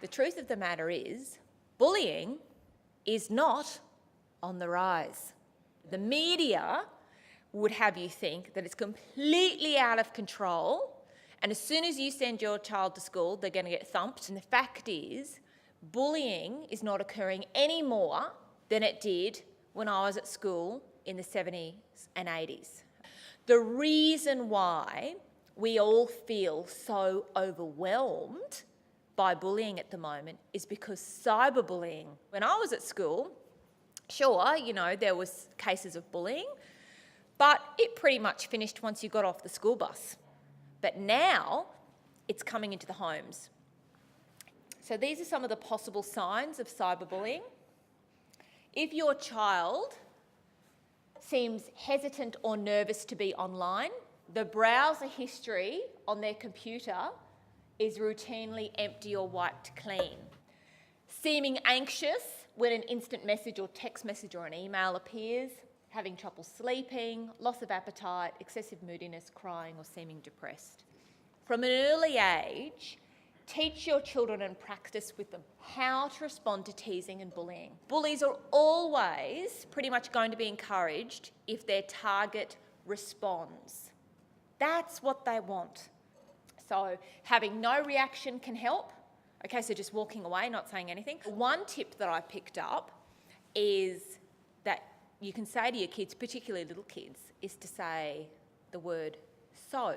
The truth of the matter is, bullying is not on the rise. The media would have you think that it's completely out of control, and as soon as you send your child to school, they're going to get thumped. And the fact is, bullying is not occurring any more than it did when I was at school in the 70s and 80s. The reason why we all feel so overwhelmed by bullying at the moment is because cyberbullying. When I was at school, sure, there was cases of bullying, but it pretty much finished once you got off the school bus. But now it's coming into the homes. So these are some of the possible signs of cyberbullying. If your child seems hesitant or nervous to be online, the browser history on their computer is routinely empty or wiped clean. Seeming anxious when an instant message or text message or an email appears, having trouble sleeping, loss of appetite, excessive moodiness, crying or seeming depressed. From an early age, teach your children and practice with them how to respond to teasing and bullying. Bullies are always pretty much going to be encouraged if their target responds. That's what they want. So having no reaction can help. Okay, so just walking away, not saying anything. One tip that I picked up is that you can say to your kids, particularly little kids, is to say the word so.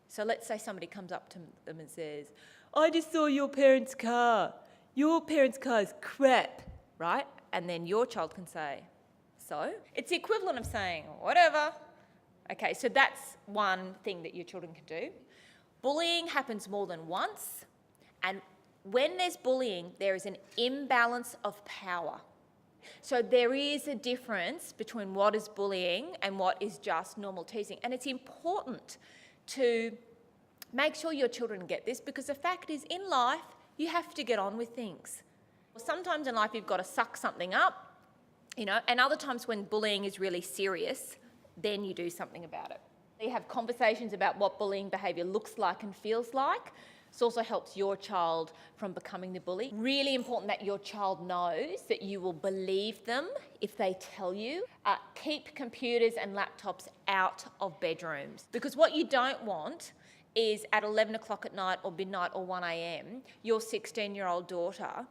So let's say somebody comes up to them and says, I just saw your parents' car. Your parents' car is crap, right? And then your child can say, so? It's the equivalent of saying, whatever. Okay, so that's one thing that your children can do. Bullying happens more than once, and when there's bullying, there is an imbalance of power. So there is a difference between what is bullying and what is just normal teasing. And it's important to make sure your children get this, because the fact is, in life, you have to get on with things. Sometimes in life you've got to suck something up, and other times when bullying is really serious, then you do something about it. You have conversations about what bullying behaviour looks like and feels like. This also helps your child from becoming the bully. Really important that your child knows that you will believe them if they tell you. Keep computers and laptops out of bedrooms, because what you don't want is at 11 o'clock at night or midnight or 1 a.m, your 16-year-old daughter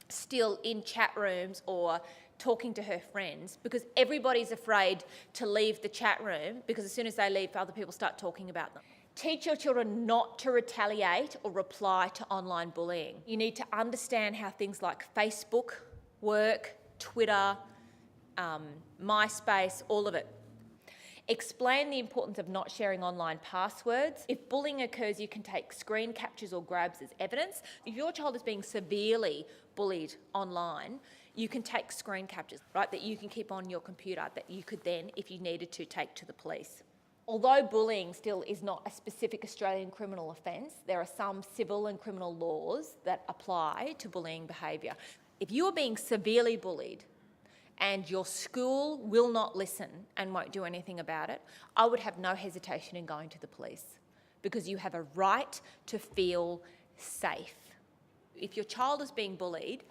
still in chat rooms or talking to her friends, because everybody's afraid to leave the chat room, because as soon as they leave, other people start talking about them. Teach your children not to retaliate or reply to online bullying. You need to understand how things like Facebook work, Twitter, MySpace, all of it. Explain the importance of not sharing online passwords. If bullying occurs, you can take screen captures or grabs as evidence. If your child is being severely bullied online, you can take screen captures, right, that you can keep on your computer, that you could then, if you needed to, take to the police. Although bullying still is not a specific Australian criminal offence, there are some civil and criminal laws that apply to bullying behaviour. If you are being severely bullied and your school will not listen and won't do anything about it, I would have no hesitation in going to the police, because you have a right to feel safe. If your child is being bullied,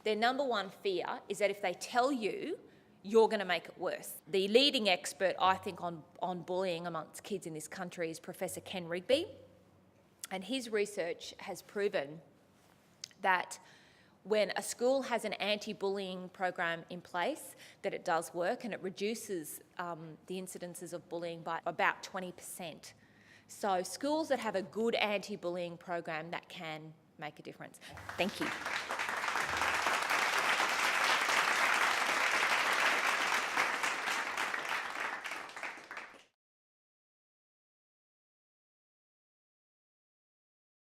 their number one fear is that if they tell you, you're going to make it worse. The leading expert, I think, on bullying amongst kids in this country is Professor Ken Rigby, and his research has proven that when a school has an anti-bullying program in place, that it does work, and it reduces the incidences of bullying by about 20%. So schools that have a good anti-bullying program, that can make a difference. Thank you.